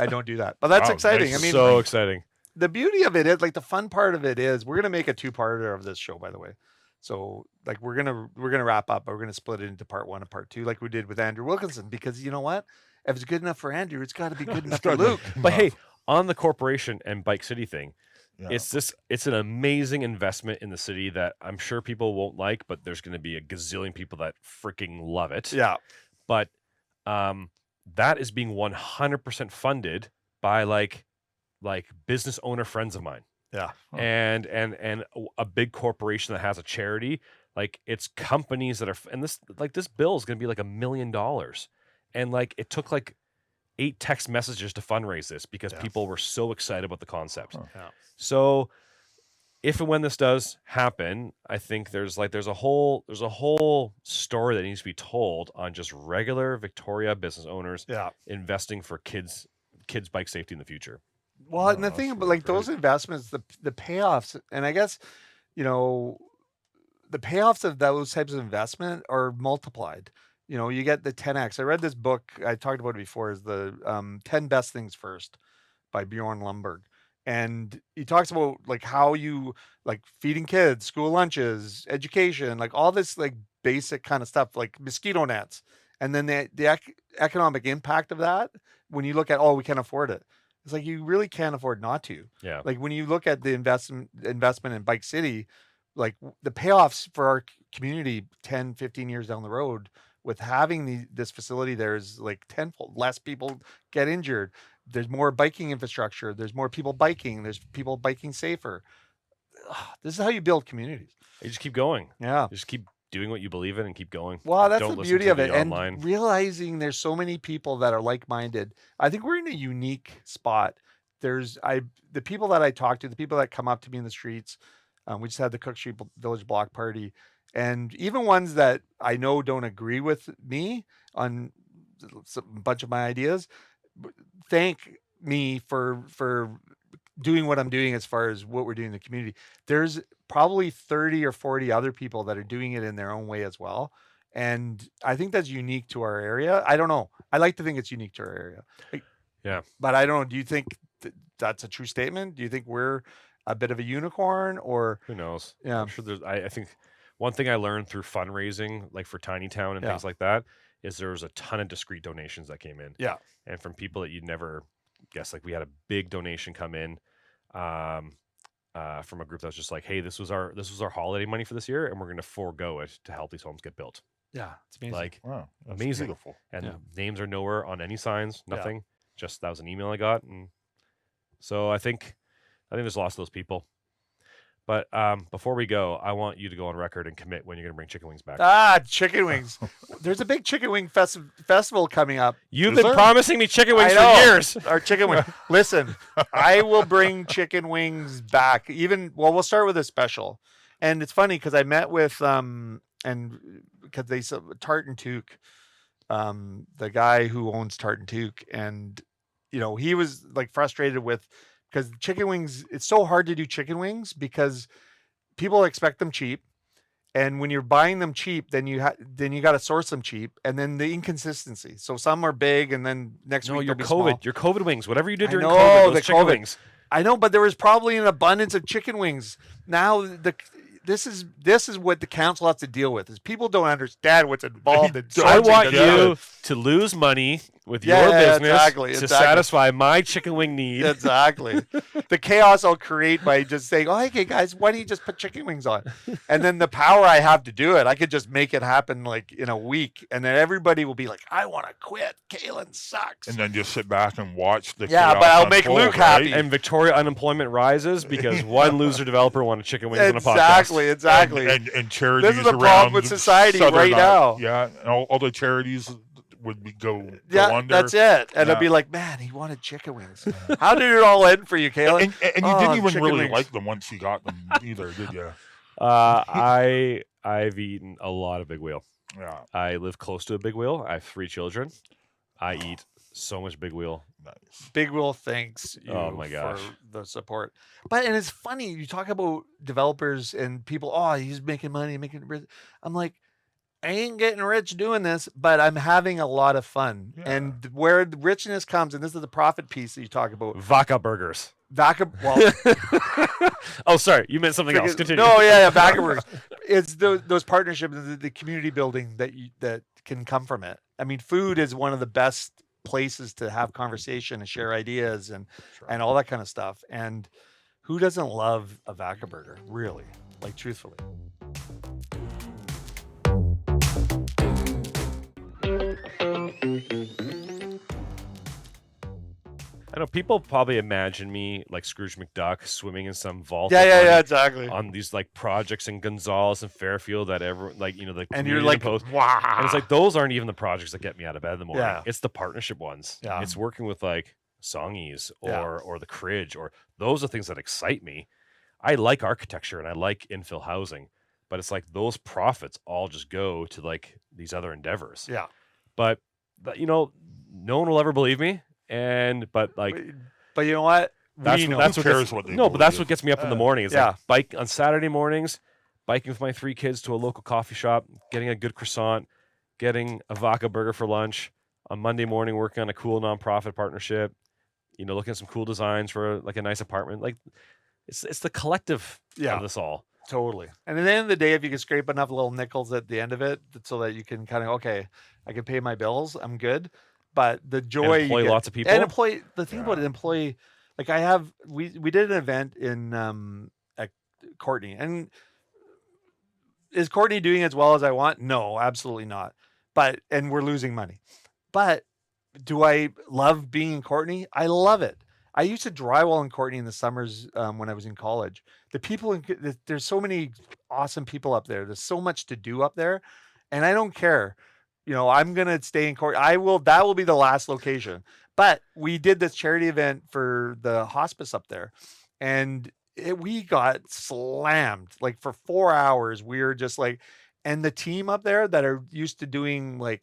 don't do that. But that's Wow, exciting. nice. I mean, So exciting. the beauty of it is, like, the fun part of it is, we're gonna make a two-parter of this show, by the way. So like we're gonna wrap up, but we're gonna split it into part 1 and part 2, like we did with Andrew Wilkinson. Because you know what? If it's good enough for Andrew, it's got to be good enough for Good Luke. enough. But hey, on the corporation and Bike City thing, Yeah. it's an amazing investment in the city that I'm sure people won't like, but there's going to be a gazillion people that freaking love it. Yeah. But that is being 100% funded by like business owner friends of mine. Yeah. Huh. And a big corporation that has a charity. Like, it's companies that are, and this bill is going to be like $1 million. And like, it took like 8 text messages to fundraise this because Yeah. people were so excited about the concept. Huh. Yeah. So if and when this does happen, I think there's a whole story that needs to be told on just regular Victoria business owners Yeah. investing for kids bike safety in the future. Well, and the that's thing, but really like those investments, the payoffs, and I guess, you know, the payoffs of those types of investment are multiplied. You know, you get the 10x. I read this book, I talked about it before, is the 10 Best Things First by Bjorn Lomborg. And he talks about like how you like feeding kids, school lunches, education, like all this like basic kind of stuff, like mosquito nets. And then the economic impact of that, when you look at, oh, we can't afford it. It's like, you really can't afford not to. Yeah. Like when you look at the investment in Bike City, like the payoffs for our community 10, 15 years down the road with having this facility there is like tenfold. Less people get injured. There's more biking infrastructure. There's more people biking. There's people biking safer. This is how you build communities. You just keep going. Yeah. You just keep doing what you believe in and keep going. Well, that's Don't the listen beauty to of it. the And online. realizing there's so many people that are like-minded. I think we're in a unique spot. The people that I talk to, the people that come up to me in the streets, we just had the Cook Street Village Block Party, and even ones that I know don't agree with me on a bunch of my ideas, thank me for doing what I'm doing as far as what we're doing in the community. There's probably 30 or 40 other people that are doing it in their own way as well. And I think that's unique to our area. I don't know. I like to think it's unique to our area. Yeah. But I don't know. Do you think that's a true statement? Do you think we're a bit of a unicorn, or? Who knows? Yeah. I'm sure there's. I think one thing I learned through fundraising, like for Tiny Town and Yeah. things like that, is there was a ton of discrete donations that came in. Yeah. And from people that you'd never guess. Like, we had a big donation come in from a group that was just like, hey, this was our holiday money for this year, and we're going to forego it to help these homes get built. Yeah, it's amazing. Like, Wow, that's amazing. beautiful. and Yeah. names are nowhere on any signs, Yeah. nothing. Just that was an email I got, and so I think there's lots of those people. But before we go, I want you to go on record and commit when you're going to bring chicken wings back. Chicken wings. There's a big chicken wing festival coming up. You've been promising me chicken wings for years. Our chicken wings. Listen, I will bring chicken wings back. We'll start with a special. And it's funny because I met with and because they said Tartan Took, the guy who owns Tartan Took, and he was like frustrated with, because chicken wings, it's so hard to do chicken wings because people expect them cheap. And when you're buying them cheap, then you got to source them cheap, and then the inconsistency. So some are big, and then next week your they'll be COVID, small. your COVID wings, whatever you did during I know, COVID, those the chicken COVID. wings. I know, but there was probably an abundance of chicken wings. Now this is what the council has to deal with, is people don't understand what's involved in I want together. you to lose money with your business to satisfy my chicken wing need. Exactly. The chaos I'll create by just saying, "Oh, okay, guys, why don't you just put chicken wings on?" And then the power I have to do it, I could just make it happen like in a week, and then everybody will be like, "I want to quit. Kalen sucks." And then just sit back and watch the Yeah, chaos but I'll make unfold, Luke happy. And Victoria unemployment rises because one loser developer wanted chicken wings on a podcast. Exactly. And charities This is the around problem with society Southern right now. Yeah, and all the charities would be go under. That's it. And it'd be like, man, he wanted chicken wings. How did it all end for you, Caleb? And you didn't even really like them once you got them either, did you? I've eaten a lot of Big Wheel. Yeah. I live close to a Big Wheel. I have 3 children. I eat so much Big Wheel. Nice. Big Will thanks you Oh my gosh. for the support. And it's funny, you talk about developers and people, oh, he's making money, I'm like, I ain't getting rich doing this, but I'm having a lot of fun. Yeah. And where the richness comes, and this is the profit piece that you talk about. Vaca burgers. Well, oh, sorry. You meant something else. Continue. No, yeah, Vaca burgers. It's those partnerships, the community building that can come from it. I mean, food is one of the best places to have conversation and share ideas and all that kind of stuff. And who doesn't love a Vaca burger, really? Like, truthfully. I know people probably imagine me like Scrooge McDuck swimming in some vault. Yeah, exactly. On these like projects in Gonzales and Fairfield that everyone and you're like, wow. And it's like, those aren't even the projects that get me out of bed in the morning. Yeah. It's the partnership ones. Yeah. It's working with like Songies or the Cridge, or those are things that excite me. I like architecture and I like infill housing, but it's like those profits all just go to like these other endeavors. Yeah. But no one will ever believe me. But you know what? That's what gets me up in the morning. It's like bike on Saturday mornings, biking with my 3 kids to a local coffee shop, getting a good croissant, getting a Vaca burger for lunch. On Monday morning, working on a cool nonprofit partnership. Looking at some cool designs for like a nice apartment. Like it's the collective of this all. Totally. And at the end of the day, if you can scrape enough little nickels at the end of it, so that you can kind of, okay, I can pay my bills, I'm good. But the joy, and employ lots of people, and the thing about it, like we did an event in at Courtney, and is Courtney doing as well as I want? No, absolutely not. And we're losing money. But do I love being in Courtney? I love it. I used to drywall in Courtney in the summers when I was in college. The people, there's so many awesome people up there. There's so much to do up there, and I don't care. I'm going to stay in court. That will be the last location. But we did this charity event for the hospice up there, and we got slammed like for 4 hours. We were just like, and the team up there that are used to doing like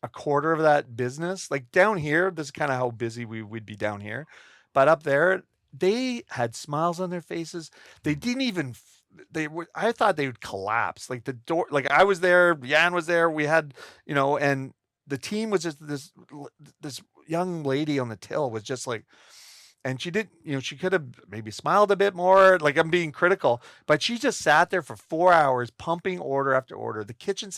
a quarter of that business, like down here, this is kind of how busy we would be down here. But up there, they had smiles on their faces. They didn't even I thought they would collapse. Like the door, like I was there, Jan was there, we had, and the team was just this young lady on the till was just like, and she did, she could have maybe smiled a bit more. Like, I'm being critical, but she just sat there for 4 hours, pumping order after order. The kitchen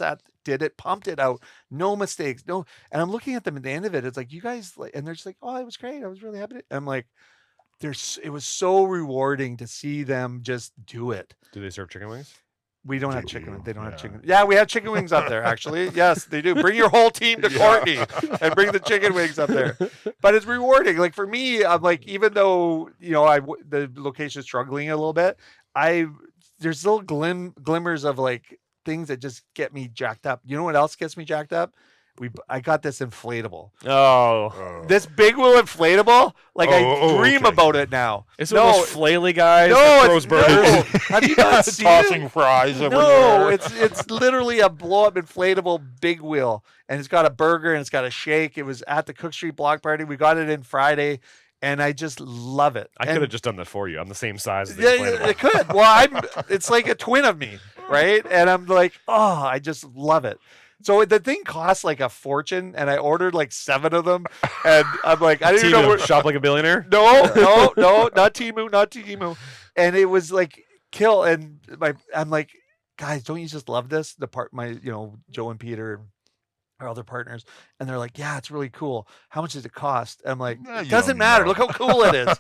did it, pumped it out, no mistakes, no. And I'm looking at them at the end of it. It's like, you guys, and they're just like, oh, it was great. I was really happy. And I'm like, it was so rewarding to see them just do it. Do they serve chicken wings? We don't have chicken. They don't have chicken. Yeah, we have chicken wings up there, actually. Yes, they do. Bring your whole team to Courtney and bring the chicken wings up there. But it's rewarding. Like for me, I'm like, even though, the location is struggling a little bit, there's little glimmers of like things that just get me jacked up. You know what else gets me jacked up? I got this inflatable. Oh, This big wheel inflatable, like I dream about it now. It's one of those flaily guys no, that throws burgers. no. Have you not seen tossing it? fries over No, there. it's literally a blow up inflatable big wheel, and it's got a burger and it's got a shake. It was at the Cook Street block party. We got it in Friday, and I just love it. I And- could have just done that for you. I'm the same size as the yeah, inflatable. it could. Well, it's like a twin of me, right? And I'm like, oh, I just love it. So the thing costs like a fortune, and I ordered like 7 of them, and I'm like, I didn't even know where. Shop like a billionaire. No, not Temu. And it was like kill. And I'm like, guys, don't you just love this? Joe and Peter, our other partners, and they're like, yeah, it's really cool. How much does it cost? And I'm like, Yeah, it you doesn't don't matter. know. Look how cool it is.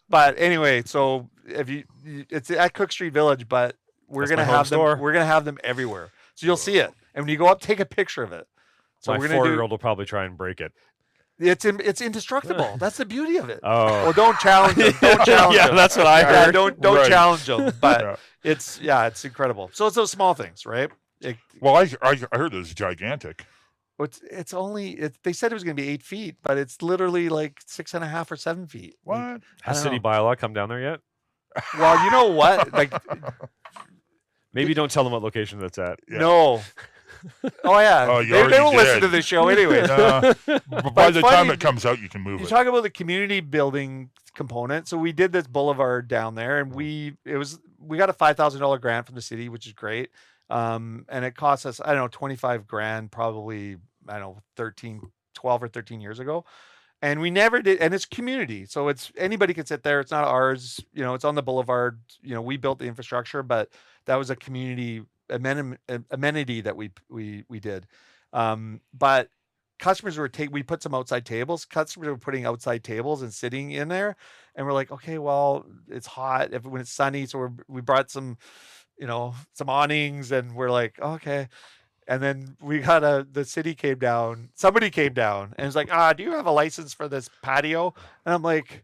But anyway, so if it's at Cook Street Village, but That's my home them. store. We're gonna have them everywhere, so you'll see it. And when you go up, take a picture of it. So My we're gonna 4-year-old will probably try and break it. It's indestructible. That's the beauty of it. Oh, Well, don't challenge them. Don't challenge yeah, them. that's what I Yeah, heard. don't Right. challenge them. But Yeah. it's incredible. So it's those small things, right? Well, I heard it was gigantic. They said it was going to be 8 feet, but it's literally like 6.5 or 7 feet. What? I Has don't City know. Bylaw come down there yet? Well, you know what? Like, Maybe don't tell them what location that's at. Yeah. no. Oh yeah. Oh, you they already don't listen did. to the show anyway. But by the funny, time it comes out, you can move You it. talk about the community building component. So we did this boulevard down there, and we got a $5,000 grant from the city, which is great. And it cost us, I don't know, 25 grand, probably, I don't know, 12 or 13 years ago. And we never did, and it's community. So it's anybody can sit there. It's not ours, it's on the boulevard. We built the infrastructure, but that was a community amenity that we did. But customers we put some outside tables. Customers were putting outside tables and sitting in there. And we're like, okay, well, it's hot when it's sunny. So we brought some awnings, and we're like, okay. And then the city came down, somebody came down and was like, do you have a license for this patio? And I'm like,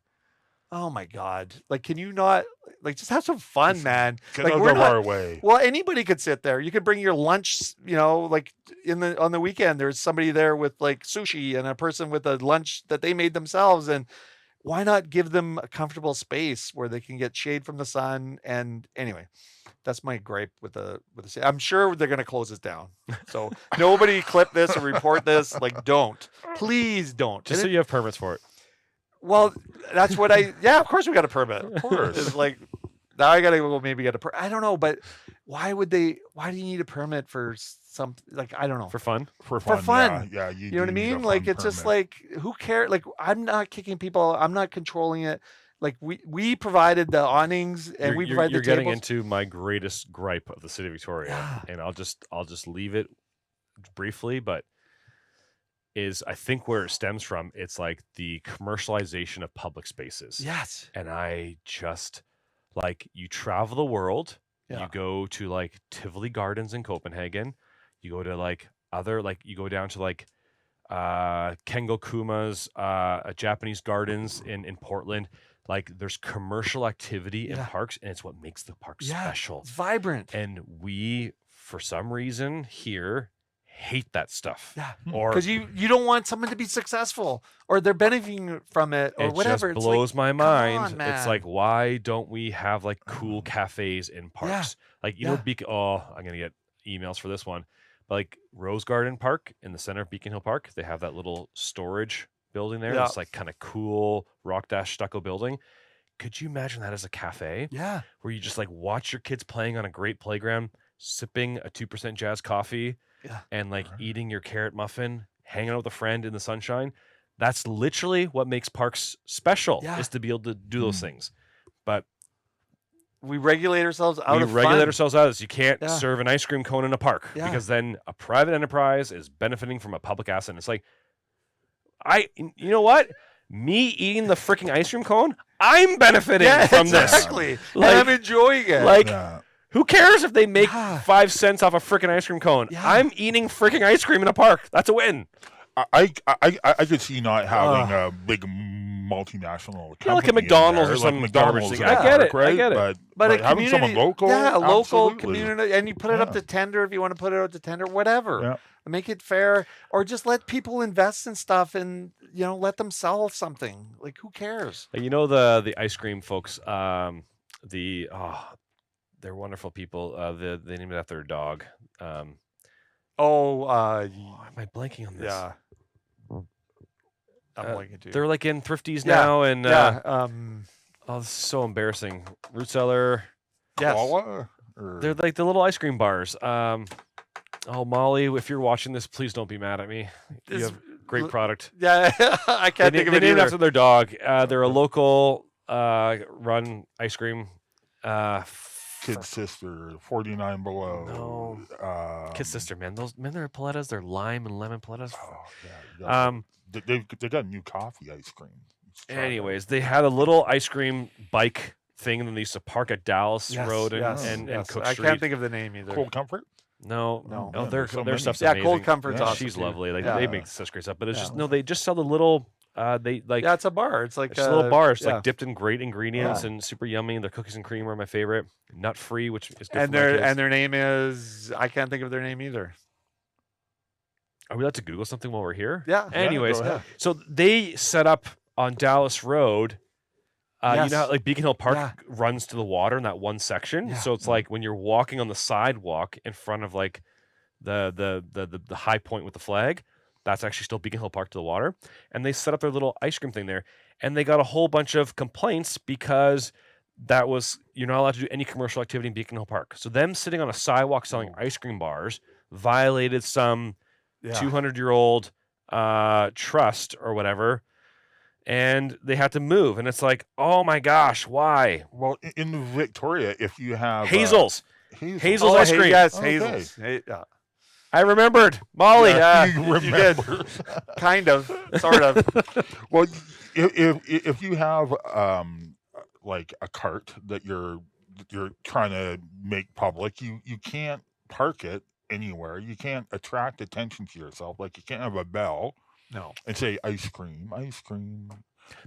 oh my God, like, can you not, like, just have some fun, man? Get Like, out we're of not, our way. well, anybody could sit there. You could bring your lunch, like on the weekend, there's somebody there with like sushi and a person with a lunch that they made themselves. And why not give them a comfortable space where they can get shade from the sun? And anyway, that's my gripe with the city. I'm sure they're going to close this down. So nobody clip this or report this. Like, please don't. Just so you have permits for it. Well, that's what of course we got a permit. Of course. It's like, now I got to go maybe get a permit. I don't know, but why do you need a permit for something? Like, I don't know. For fun? For fun. fun. Yeah, You know what I do need a mean? Like, fun it's just permit. like, who cares? Like, I'm not kicking people. I'm not controlling it. Like, we provided the awnings and we provided You're the getting tables. into my greatest gripe of the city of Victoria, Yeah. and I'll just leave it briefly, but I think where it stems from, it's like the commercialization of public spaces. Yes. And I just, like, you travel the world, Yeah. you go to like Tivoli Gardens in Copenhagen, you go to like you go down to like Kengo Kuma's Japanese gardens in Portland. Like, there's commercial activity in Yeah. parks, and it's what makes the park Yeah. special. It's vibrant. And we, for some reason here, hate that stuff. Yeah. Or Because you don't want someone to be successful or they're benefiting from it or it whatever. just blows my mind. on, It's man. like, why don't we have like cool cafes in parks? Like, Yeah. I'm gonna get emails for this one. But like Rose Garden Park in the center of Beacon Hill Park, they have that little storage building there. Yeah. It's like kind of cool rock dash stucco building. Could you imagine that as a cafe Yeah. where you just like watch your kids playing on a great playground, sipping a 2% jazz coffee, Yeah. and like eating your carrot muffin, hanging out with a friend in the sunshine? That's literally what makes parks special, Yeah. is to be able to do those things. But We regulate ourselves out we of regulate fun. ourselves out as you can't Yeah. serve an ice cream cone in a park, Yeah. because then a private enterprise is benefiting from a public asset. And it's like, you know what? Me eating the freaking ice cream cone, I'm benefiting Yeah, from exactly. this. And I'm enjoying it. Like, Yeah. who cares if they make Yeah. 5 cents off a freaking ice cream cone? Yeah. I'm eating freaking ice cream in a park. That's a win. I could see not having a big multinational Yeah, like a company in McDonald's there, or some like garbage McDonald's thing. and I get it. Mark, I get it. But But a having someone community, local, yeah, a local absolutely. community, and you put it up Yeah. to tender if you want to put it up to tender, whatever. Yeah. Make it fair, or just let people invest in stuff, and let them sell something. Like, who cares? You know the ice cream folks. They're wonderful people. They named it after their dog. Am I blanking on this? Yeah. I'm blanking too. They're like in Thrifties Yeah, now, and yeah. this is so embarrassing. Root cellar. Yes. Koala, or- They're like the little ice cream bars. Molly, if you're watching this, please don't be mad at me. You This- have great product. Yeah, I can't think of it They named it either. after their dog. They're a local run ice cream. Kid Sister, 49 Below. No. Kid Sister, man. They're palettas. They're lime and lemon palettas. Oh, yeah, they got new coffee ice cream. Anyways, they had a little ice cream bike thing, and then they used to park at Dallas Yes, Road and, yes, and yes. Cook I Street. can't think of the name either. Cold Comfort. No, No. Yeah, their there's so their many. stuff's Yeah, amazing. Cold Comfort's Yeah, awesome She's too. lovely. Like Yeah. they make such great stuff, but it's Yeah. just they just sell the little they like Yeah, it's a bar. It's like it's a little bar. It's yeah. like dipped in great ingredients Yeah. and super yummy. Their cookies and cream are my favorite. Nut free, which is good and for my kids. their name is, I can't think of their name either. Are we allowed to Google something while we're here? Yeah. Anyways, go ahead. so they set up on Dallas Road. You Yes. know how like Beacon Hill Park Yeah. runs to the water in that one section. Yeah. So it's like when you're walking on the sidewalk in front of like the high point with the flag, that's actually still Beacon Hill Park to the water. And they set up their little ice cream thing there, and they got a whole bunch of complaints because you're not allowed to do any commercial activity in Beacon Hill Park. So them sitting on a sidewalk selling ice cream bars violated some Yeah. 200-year-old trust or whatever, and they had to move. And it's like, oh my gosh, why? Well, in Victoria, if you have Hazel's Hazel's Oh, ice cream. Yes, Okay. Hazel's. Yeah. I remembered Molly. Yeah, you you did. remember. Kind of, sort of. Well, if you have like a cart that you're trying to make public, you can't park it anywhere. You can't attract attention to yourself. Like you can't have a bell No. and say ice cream, ice cream.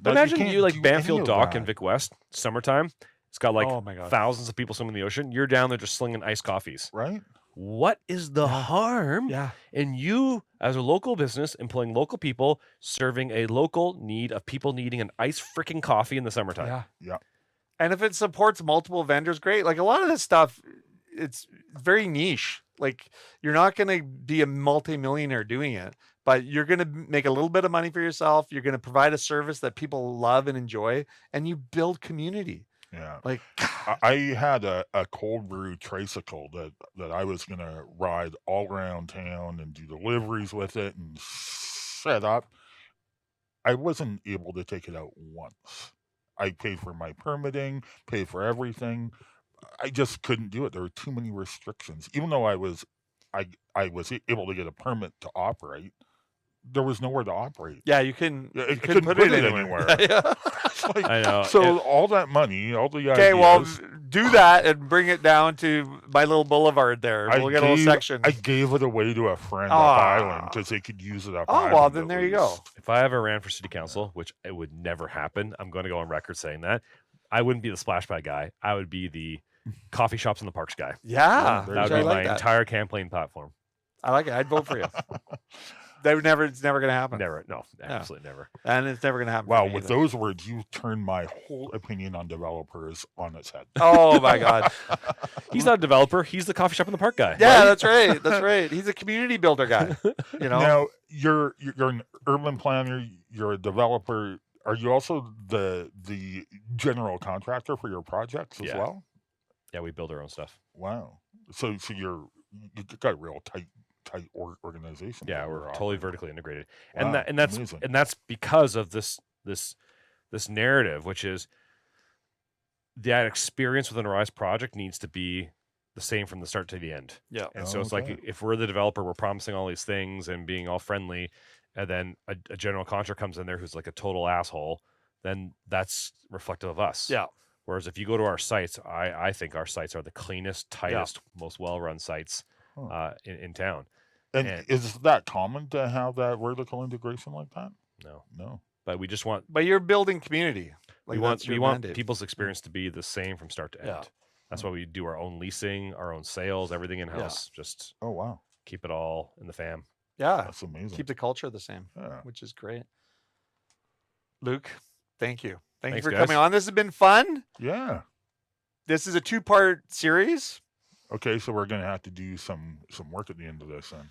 But imagine can't you like do Banfield any of Dock in that, Vic West, summertime. It's got like Oh my God. thousands of people swimming in the ocean. You're down there just slinging iced coffees. right? What is the harm Yeah. in you, as a local business, employing local people, serving a local need of people needing an iced freaking coffee in the summertime? Yeah. Yeah. And if it supports multiple vendors, great. Like a lot of this stuff, it's very niche. Like you're not going to be a multimillionaire doing it, but you're going to make a little bit of money for yourself. You're going to provide a service that people love and enjoy, and you build community. Yeah. Like, I had a cold brew tricycle that I was gonna ride all around town and do deliveries with it and set up. I wasn't able to take it out once. I paid for my permitting, paid for everything. I just couldn't do it. There were too many restrictions. Even though I was able to get a permit to operate, there was nowhere to operate. yeah, you can. Yeah, You I couldn't couldn't put it put it anywhere. anywhere. Yeah. It's like, I know. so all that money, all the Okay, well, ideas, do that and bring it down to my little boulevard there. We'll get a little section. I gave it away to a friend up Ah. Island because they could use it up Oh, Island. well, then at there you go. least. If I ever ran for city council, which it would never happen, I'm going to go on record saying that. I wouldn't be the splash pad guy. I would be the coffee shops in the parks guy. Yeah, there That would I be like my that. entire campaign platform. I like it. I'd vote for you. It's never going to happen. Never, no, absolutely never. And it's never going to happen. Wow, for me with either. those words, you turned my whole opinion on developers on its head. Oh my God. He's not a developer. He's the coffee shop in the park guy. Yeah, that's right. That's right. He's a community builder guy. You know? Now you're an urban planner. You're a developer. Are you also the general contractor for your projects as Yeah. well? Yeah, we build our own stuff. Wow. So you got a real tight organization. Yeah, that we're you're totally operating. vertically integrated, Wow, and that's amazing. because of this narrative, which is that experience with an Aryze project needs to be the same from the start to the end. Yeah. And so it's like Okay. if we're the developer, we're promising all these things and being all friendly, and then a general contractor comes in there who's like a total asshole, then that's reflective of us. Yeah. Whereas if you go to our sites, I think our sites are the cleanest, tightest, most well-run sites Huh. in town. And and- is that common to have that vertical integration like that? No. No. but we just want But you're building community. Like we want that's your we want mandate. people's experience to be the same from start to end. Yeah. That's why we do our own leasing, our own sales, everything in house. Just Oh wow, keep it all in the fam. Yeah. that's amazing. Keep the culture the same, Yeah. which is great. Luke, thank you. Thank you Thanks, for guys. coming on. This has been fun. Yeah. This is a 2-part series. Okay, so we're gonna have to do some work at the end of this then.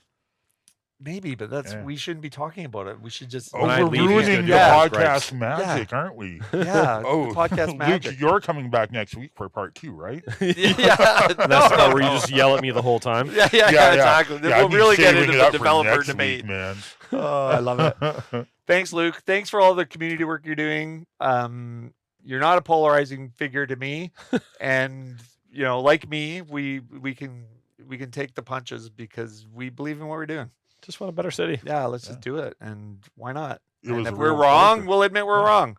Maybe, but that's Yeah. we shouldn't be talking about it. We should just When I we're leave, he's gonna ruining do the all the podcast gripes. magic, aren't we? yeah, Oh, the podcast magic. Luke, you're coming back next week for part 2, right? yeah, That's the part where you just yell at me the whole time. yeah, exactly. Then Yeah, we'll I'd be really get saving into it the up for developer next debate. week, man. Oh, I love it. Thanks, Luke. Thanks for all the community work you're doing. You're not a polarizing figure to me, and like me, we can take the punches because we believe in what we're doing. Just want a better city. Yeah, let's just do it, and why not? It And was if a we're real wrong, pleasure. we'll admit we're wrong,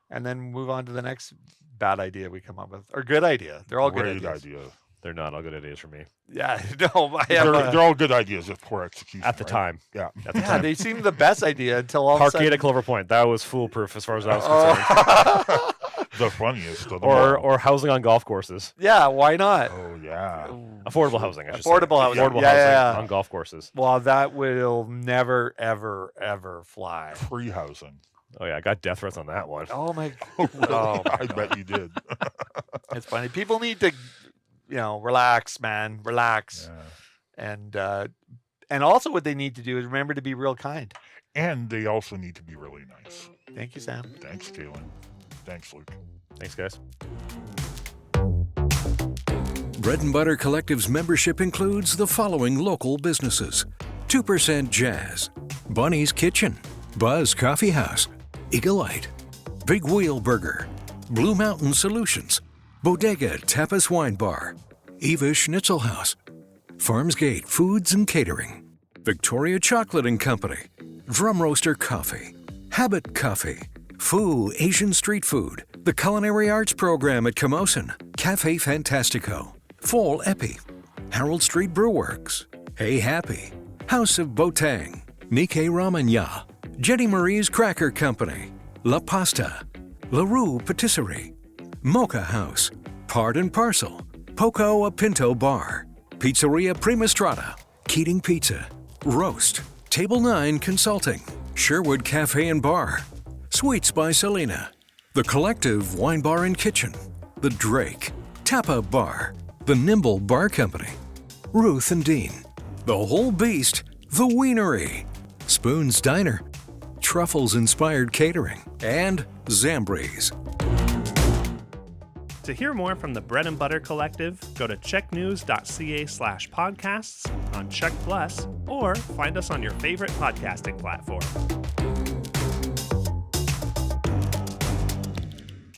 and then move on to the next bad idea we come up with, or good idea. They're all good Great ideas. idea. They're not all good ideas for me Yeah, no, I have. They're all good ideas with poor execution. at the right? time. Yeah. At the Yeah, time. they seem the best idea until all of a Parkgate sudden. at Clover Point. That was foolproof as far as I was concerned. Oh. The funniest of them all. or housing on golf courses. Yeah, why not? Oh yeah. Affordable housing. I should say. Affordable housing. Affordable Yeah, housing yeah. on golf courses. Well, that will never, ever, ever fly. Free housing. Oh yeah, I got death threats on that one. Oh my! Oh, really? Oh, my I bet you did. It's funny. People need to, relax, man, relax, Yeah. and also what they need to do is remember to be real kind. And they also need to be really nice. Thank you, Sam. Thanks, Kaylin. Thanks, Luke. Thanks, guys. Bread and Butter Collective's membership includes the following local businesses: 2% Jazz, Bunny's Kitchen, Buzz Coffee House, Eagle-Ite, Big Wheel Burger, Blue Mountain Solutions, Bodega Tapas Wine Bar, Eva Schnitzel House, Farmsgate Foods and Catering, Victoria Chocolate and Company, Drum Roaster Coffee, Habit Coffee, Foo Asian Street Food, the Culinary Arts Program at Camosun, Cafe Fantastico, Fall Epi, Harold Street Brewworks, Hey Happy, House of Botang, Nikkei Ramen Ya, Jenny Marie's Cracker Company, La Pasta, La Rue Patisserie, Mocha House, Part and Parcel, Poco a Pinto Bar, Pizzeria Prima Strada, Keating Pizza, Roast, Table 9 Consulting, Sherwood Cafe and Bar, Sweets by Selena, The Collective Wine Bar and Kitchen, The Drake, Tapa Bar, The Nimble Bar Company, Ruth and Dean, The Whole Beast, The Wienery, Spoon's Diner, Truffles Inspired Catering, and Zambries. To hear more from the Bread and Butter Collective, go to checknews.ca/podcasts on Check Plus, or find us on your favorite podcasting platform.